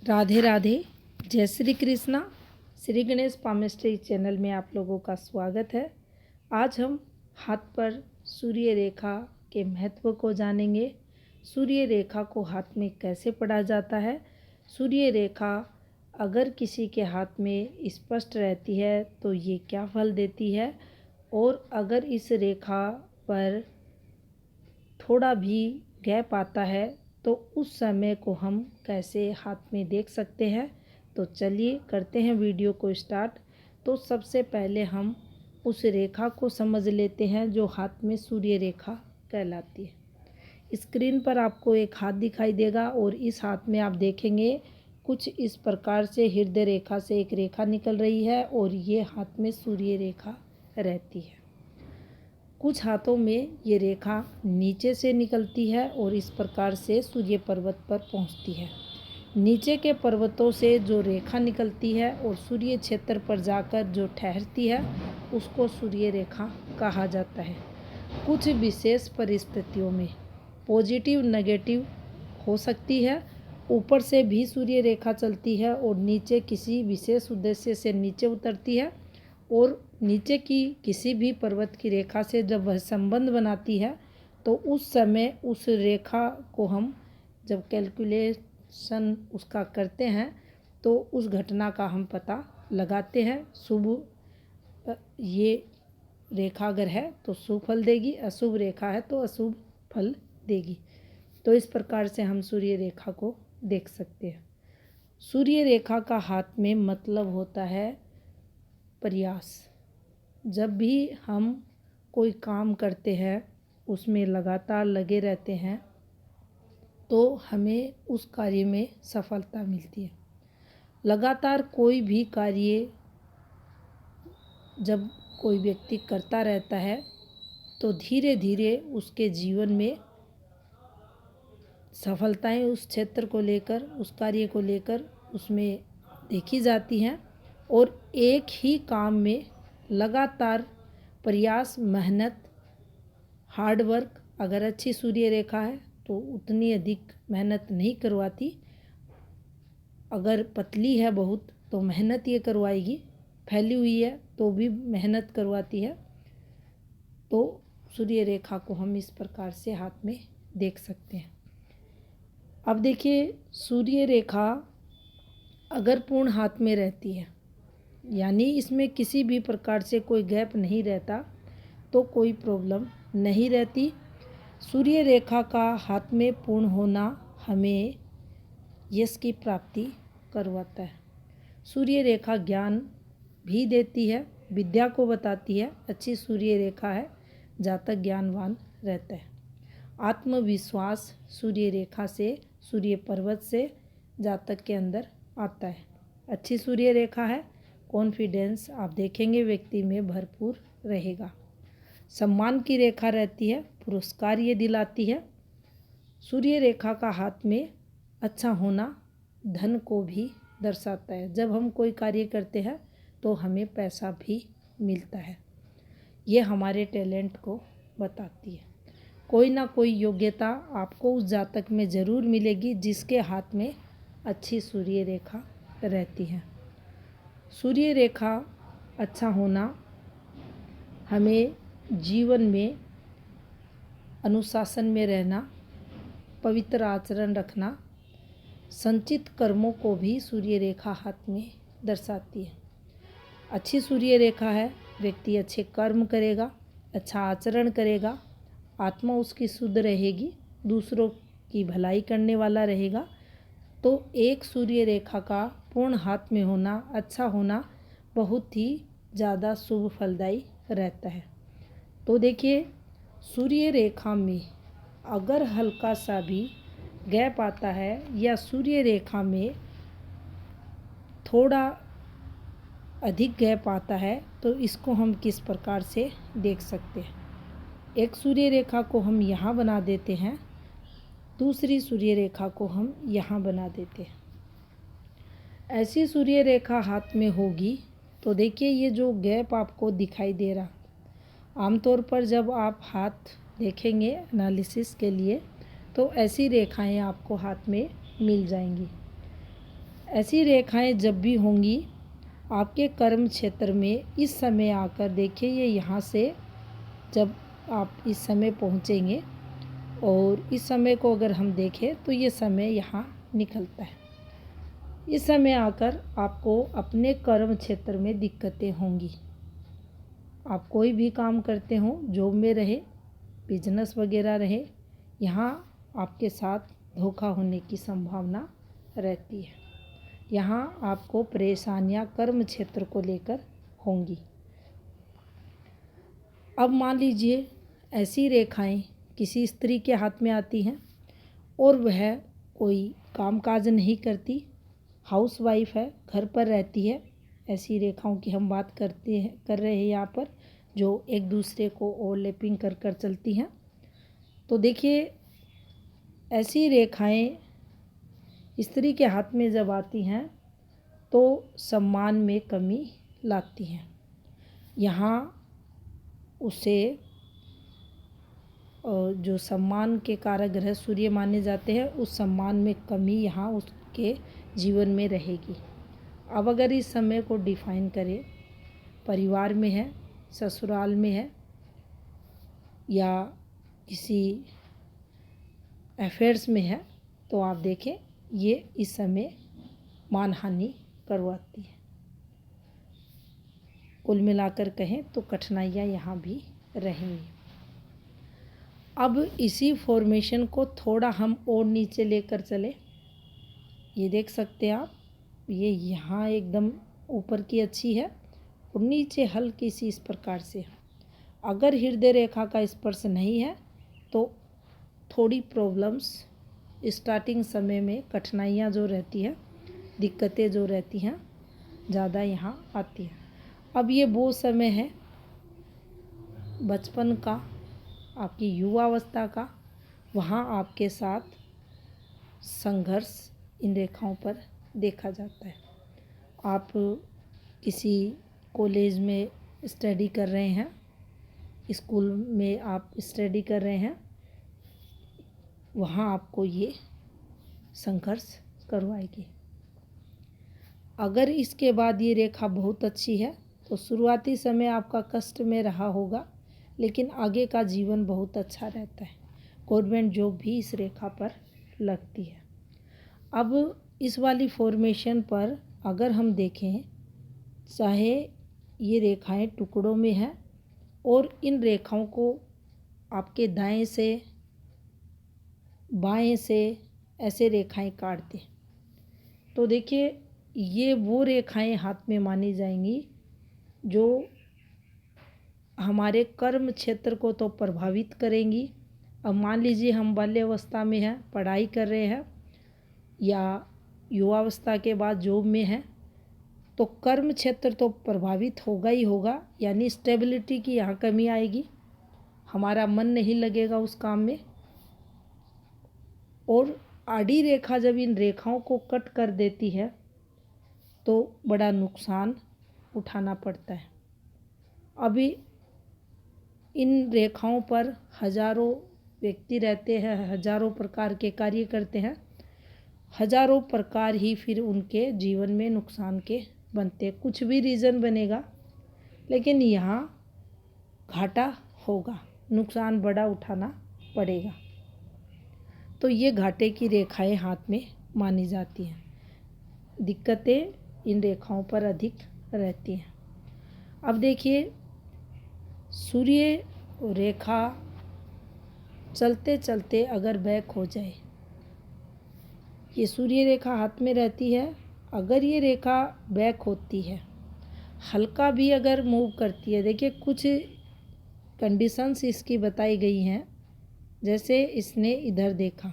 राधे राधे। जय Shri Krishna. Shri Ganesh palmistry channel में आप लोगों का स्वागत है। आज हम हाथ पर सूर्य रेखा के महत्व को जानेंगे। सूर्य रेखा को हाथ में कैसे पढ़ा जाता है, सूर्य रेखा अगर किसी के हाथ में स्पष्ट रहती है तो ये क्या फल देती है, और अगर इस रेखा पर थोड़ा भी गैप आता है तो उस समय को हम कैसे हाथ में देख सकते हैं। तो चलिए करते हैं वीडियो को स्टार्ट। तो सबसे पहले हम उस रेखा को समझ लेते हैं जो हाथ में सूर्य रेखा कहलाती है। स्क्रीन पर आपको एक हाथ दिखाई देगा और इस हाथ में आप देखेंगे कुछ इस प्रकार से हृदय रेखा से एक रेखा निकल रही है और ये हाथ में सूर्य रेखा रहती है। कुछ हाथों में ये रेखा नीचे से निकलती है और इस प्रकार से सूर्य पर्वत पर पहुंचती है। नीचे के पर्वतों से जो रेखा निकलती है और सूर्य क्षेत्र पर जाकर जो ठहरती है उसको सूर्य रेखा कहा जाता है। कुछ विशेष परिस्थितियों में पॉजिटिव नेगेटिव हो सकती है। ऊपर से भी सूर्य रेखा चलती है और नीचे किसी विशेष उद्देश्य से नीचे उतरती है, और नीचे की किसी भी पर्वत की रेखा से जब वह संबंध बनाती है तो उस समय उस रेखा को हम जब कैलकुलेशन उसका करते हैं तो उस घटना का हम पता लगाते हैं। शुभ ये रेखा अगर है तो शुभ फल देगी, अशुभ रेखा है तो अशुभ फल देगी। तो इस प्रकार से हम सूर्य रेखा को देख सकते हैं। सूर्य रेखा का हाथ में मतलब होता है प्रयास। जब भी हम कोई काम करते हैं उसमें लगातार लगे रहते हैं तो हमें उस कार्य में सफलता मिलती है। लगातार कोई भी कार्य जब कोई व्यक्ति करता रहता है तो धीरे धीरे उसके जीवन में सफलताएं उस क्षेत्र को लेकर, उस कार्य को लेकर उसमें देखी जाती हैं। और एक ही काम में लगातार प्रयास, मेहनत, हार्ड वर्क, अगर अच्छी सूर्य रेखा है तो उतनी अधिक मेहनत नहीं करवाती। अगर पतली है बहुत तो मेहनत ये करवाएगी, फैली हुई है तो भी मेहनत करवाती है। तो सूर्य रेखा को हम इस प्रकार से हाथ में देख सकते हैं। अब देखिए, सूर्य रेखा अगर पूर्ण हाथ में रहती है, यानी इसमें किसी भी प्रकार से कोई गैप नहीं रहता, तो कोई प्रॉब्लम नहीं रहती। सूर्य रेखा का हाथ में पूर्ण होना हमें यश की प्राप्ति करवाता है। सूर्य रेखा ज्ञान भी देती है, विद्या को बताती है। अच्छी सूर्य रेखा है, जातक ज्ञानवान रहता है। आत्मविश्वास सूर्य रेखा से, सूर्य पर्वत से जातक के अंदर आता है। अच्छी सूर्य रेखा है, कॉन्फिडेंस आप देखेंगे व्यक्ति में भरपूर रहेगा। सम्मान की रेखा रहती है, पुरस्कार ये दिलाती है। सूर्य रेखा का हाथ में अच्छा होना धन को भी दर्शाता है। जब हम कोई कार्य करते हैं तो हमें पैसा भी मिलता है। ये हमारे टैलेंट को बताती है। कोई ना कोई योग्यता आपको उस जातक में ज़रूर मिलेगी जिसके हाथ में अच्छी सूर्य रेखा रहती है। सूर्य रेखा अच्छा होना हमें जीवन में अनुशासन में रहना, पवित्र आचरण रखना, संचित कर्मों को भी सूर्य रेखा हाथ में दर्शाती है। अच्छी सूर्य रेखा है, व्यक्ति अच्छे कर्म करेगा, अच्छा आचरण करेगा, आत्मा उसकी शुद्ध रहेगी, दूसरों की भलाई करने वाला रहेगा। तो एक सूर्य रेखा का पूर्ण हाथ में होना, अच्छा होना बहुत ही ज़्यादा शुभ फलदायी रहता है। तो देखिए, सूर्य रेखा में अगर हल्का सा भी गैप आता है या सूर्य रेखा में थोड़ा अधिक गैप आता है तो इसको हम किस प्रकार से देख सकते हैं। एक सूर्य रेखा को हम यहाँ बना देते हैं, दूसरी सूर्य रेखा को हम यहाँ बना देते हैं। ऐसी सूर्य रेखा हाथ में होगी तो देखिए, ये जो गैप आपको दिखाई दे रहा, आमतौर पर जब आप हाथ देखेंगे एनालिसिस के लिए तो ऐसी रेखाएं आपको हाथ में मिल जाएंगी। ऐसी रेखाएं जब भी होंगी आपके कर्म क्षेत्र में, इस समय आकर देखिए, ये यहाँ से जब आप इस समय पहुँचेंगे और इस समय को अगर हम देखें तो ये समय यहाँ निकलता है। इस समय आकर आपको अपने कर्म क्षेत्र में दिक्कतें होंगी। आप कोई भी काम करते हो, जॉब में रहे, बिजनेस वगैरह रहे, यहाँ आपके साथ धोखा होने की संभावना रहती है। यहाँ आपको परेशानियाँ कर्म क्षेत्र को लेकर होंगी। अब मान लीजिए ऐसी रेखाएं किसी स्त्री के हाथ में आती हैं और वह कोई कामकाज नहीं करती, हाउसवाइफ है, घर पर रहती है। ऐसी रेखाओं की हम बात कर रहे हैं यहाँ पर, जो एक दूसरे को ओवरलैपिंग कर कर चलती हैं। तो देखिए ऐसी रेखाएं स्त्री के हाथ में जब आती हैं तो सम्मान में कमी लाती हैं। यहाँ उसे जो सम्मान के कारक ग्रह सूर्य माने जाते हैं, उस सम्मान में कमी यहाँ उसके जीवन में रहेगी। अब अगर इस समय को डिफाइन करें, परिवार में है, ससुराल में है या किसी अफेयर्स में है, तो आप देखें ये इस समय मानहानि करवाती है। कुल मिलाकर कहें तो कठिनाइयाँ यहाँ भी रहेंगी। अब इसी फॉर्मेशन को थोड़ा हम और नीचे लेकर चले, ये देख सकते हैं आप, ये यहाँ एकदम ऊपर की अच्छी है और नीचे हल्की सी इस प्रकार से है। अगर हृदय रेखा का स्पर्श नहीं है तो थोड़ी प्रॉब्लम्स स्टार्टिंग समय में, कठिनाइयाँ जो रहती है, दिक्कतें जो रहती हैं, ज़्यादा यहाँ आती हैं। अब ये वो समय है बचपन का, आपकी युवावस्था का, वहाँ आपके साथ संघर्ष इन रेखाओं पर देखा जाता है। आप किसी कॉलेज में स्टडी कर रहे हैं, स्कूल में आप स्टडी कर रहे हैं, वहाँ आपको ये संघर्ष करवाएगी। अगर इसके बाद ये रेखा बहुत अच्छी है तो शुरुआती समय आपका कष्ट में रहा होगा, लेकिन आगे का जीवन बहुत अच्छा रहता है। गवर्नमेंट जॉब भी इस रेखा पर लगती है। अब इस वाली फॉर्मेशन पर अगर हम देखें, चाहे ये रेखाएं टुकड़ों में हैं और इन रेखाओं को आपके दाएं से बाएं से ऐसे रेखाएं काटते हैं, तो देखिए ये वो रेखाएं हाथ में मानी जाएंगी जो हमारे कर्म क्षेत्र को तो प्रभावित करेंगी। अब मान लीजिए हम बाल्यावस्था में हैं, पढ़ाई कर रहे हैं, या युवावस्था के बाद जॉब में हैं, तो कर्म क्षेत्र तो प्रभावित होगा ही होगा, यानी स्टेबिलिटी की यहाँ कमी आएगी, हमारा मन नहीं लगेगा उस काम में। और आड़ी रेखा जब इन रेखाओं को कट कर देती है तो बड़ा नुकसान उठाना पड़ता है। अभी इन रेखाओं पर हजारों व्यक्ति रहते हैं, हजारों प्रकार के कार्य करते हैं, हजारों प्रकार ही फिर उनके जीवन में नुकसान के बनते हैं। कुछ भी रीज़न बनेगा लेकिन यहाँ घाटा होगा, नुकसान बड़ा उठाना पड़ेगा। तो ये घाटे की रेखाएं हाथ में मानी जाती हैं। दिक्कतें इन रेखाओं पर अधिक रहती हैं। अब देखिए सूर्य रेखा चलते चलते अगर बैक हो जाए, ये सूर्य रेखा हाथ में रहती है, अगर ये रेखा बैक होती है, हल्का भी अगर मूव करती है, देखिए कुछ कंडीशंस इसकी बताई गई हैं। जैसे इसने इधर देखा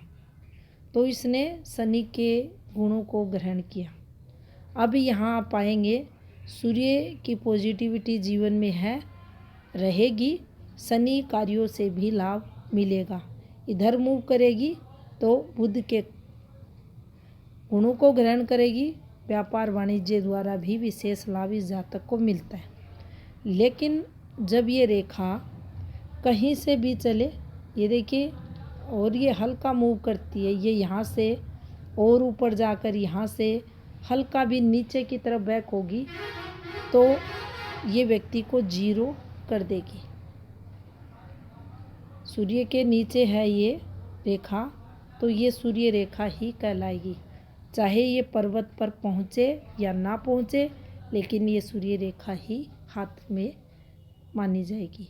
तो इसने शनि के गुणों को ग्रहण किया। अब यहाँ आप पाएंगे सूर्य की पॉजिटिविटी जीवन में है, रहेगी, शनि कार्यों से भी लाभ मिलेगा। इधर मूव करेगी तो बुध के गुणों को ग्रहण करेगी, व्यापार वाणिज्य द्वारा भी विशेष लाभ इस जातक को मिलता है। लेकिन जब ये रेखा कहीं से भी चले, ये देखिए, और ये हल्का मूव करती है, ये यहाँ से और ऊपर जाकर यहाँ से हल्का भी नीचे की तरफ बैक होगी तो ये व्यक्ति को जीरो कर देगी। सूर्य के नीचे है ये रेखा तो ये सूर्य रेखा ही कहलाएगी। चाहे ये पर्वत पर पहुँचे या ना पहुँचे, लेकिन ये सूर्य रेखा ही हाथ में मानी जाएगी।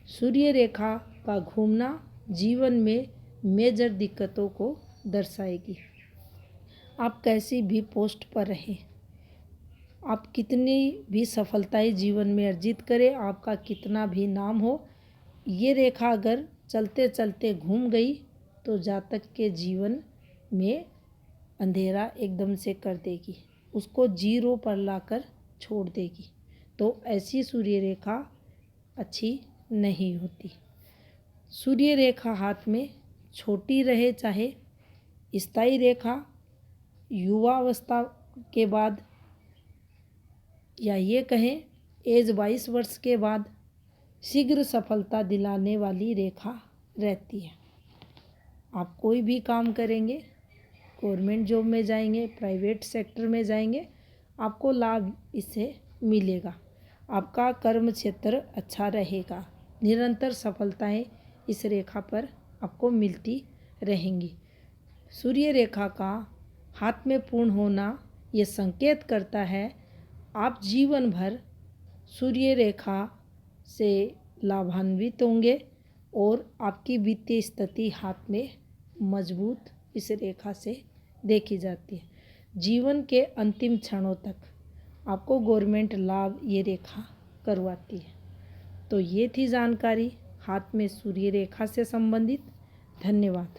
सूर्य रेखा का घूमना जीवन में मेजर दिक्कतों को दर्शाएगी। आप कैसी भी पोस्ट पर रहें, आप कितनी भी सफलताएं जीवन में अर्जित करें, आपका कितना भी नाम हो, ये रेखा अगर चलते चलते घूम गई तो जातक के जीवन में अंधेरा एकदम से कर देगी, उसको जीरो पर लाकर छोड़ देगी। तो ऐसी सूर्य रेखा अच्छी नहीं होती। सूर्य रेखा हाथ में छोटी रहे चाहे स्थायी रेखा युवावस्था के बाद या ये कहें एज 22 वर्ष के बाद शीघ्र सफलता दिलाने वाली रेखा रहती है। आप कोई भी काम करेंगे, गवर्नमेंट जॉब में जाएंगे, प्राइवेट सेक्टर में जाएंगे, आपको लाभ इससे मिलेगा। आपका कर्म क्षेत्र अच्छा रहेगा। निरंतर सफलताएं इस रेखा पर आपको मिलती रहेंगी। सूर्य रेखा का हाथ में पूर्ण होना ये संकेत करता है आप जीवन भर सूर्य रेखा से लाभान्वित होंगे और आपकी वित्तीय स्थिति हाथ में मजबूत इस रेखा से देखी जाती है। जीवन के अंतिम क्षणों तक आपको गवर्नमेंट लाभ ये रेखा करवाती है। तो ये थी जानकारी हाथ में सूर्य रेखा से संबंधित। धन्यवाद।